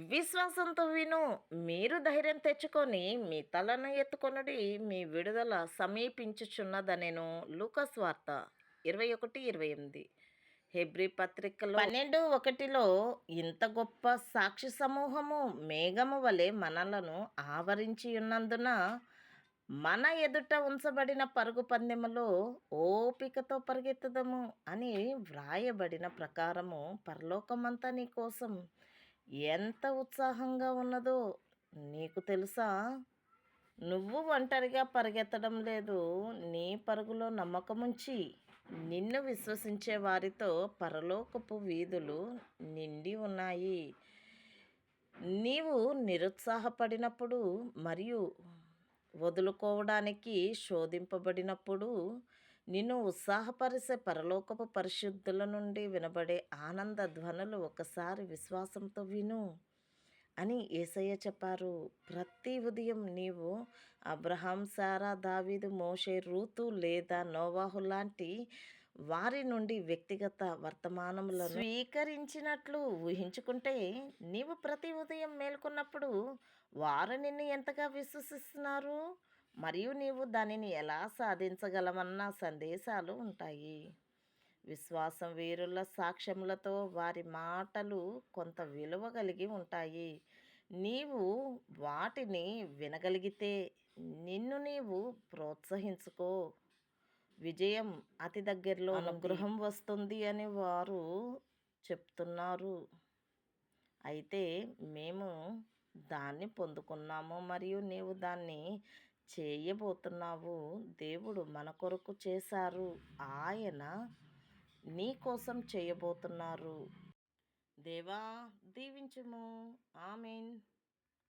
విశ్వాసంతో విను. మీరు ధైర్యం తెచ్చుకొని మీ తలను ఎత్తుకొనుడి. మీ విడుదల సమీపించుచున్నదనెను. లూకాసు వార్త 21:28. హెబ్రీ పత్రికలో 12:1 ఇంత గొప్ప సాక్షి సమూహము మేఘము వలె మనలను ఆవరించి ఉన్నందున మన ఎదుట ఉంచబడిన పరుగు పందెములో ఓపికతో పరిగెత్తుదము అని వ్రాయబడిన ప్రకారము పరలోకమంతా నీ కోసం ఎంత ఉత్సాహంగా ఉన్నదో నీకు తెలుసా? నువ్వు ఒంటరిగా పరిగెత్తడం లేదు. నీ పరుగులో నమ్మకముంచి నిన్ను విశ్వసించే వారితో పరలోకపు వీధులు నిండి ఉన్నాయి. నీవు నిరుత్సాహపడినప్పుడు మరియు వదులుకోవడానికి శోధింపబడినప్పుడు నిన్ను ఉత్సాహపరిచే పరలోకపు పరిశుద్ధుల నుండి వినబడే ఆనంద ధ్వనులు ఒకసారి విశ్వాసంతో విను అని యేసయ్య చెప్పారు. ప్రతి ఉదయం నీవు అబ్రహాం, శారా, దావీదు, మోషే, రూతు లేదా నోవాహు లాంటి వారి నుండి వ్యక్తిగత వర్తమానములను స్వీకరించినట్లు ఊహించుకుంటే నీవు ప్రతి ఉదయం మేల్కొన్నప్పుడు వారు నిన్ను ఎంతగా విశ్వసిస్తున్నారు మరియు నీవు దానిని ఎలా సాధించగలమన్న సందేశాలు ఉంటాయి. విశ్వాసం వీరుల సాక్ష్యములతో వారి మాటలు కొంత విలువ కలిగి ఉంటాయి. నీవు వాటిని వినగలిగితే నిన్ను నీవు ప్రోత్సహించుకో. విజయం అతి దగ్గరలో అనుగ్రహం వస్తుంది అని వారు చెప్తున్నారు. అయితే మేము దాన్ని పొందుకున్నాము మరియు నీవు దాన్ని చేయబోతున్నావు. దేవుడు మన కొరకు చేశారు. ఆయన నీ కోసం చేయబోతున్నారు. దేవా దీవించుము. ఆమేన్.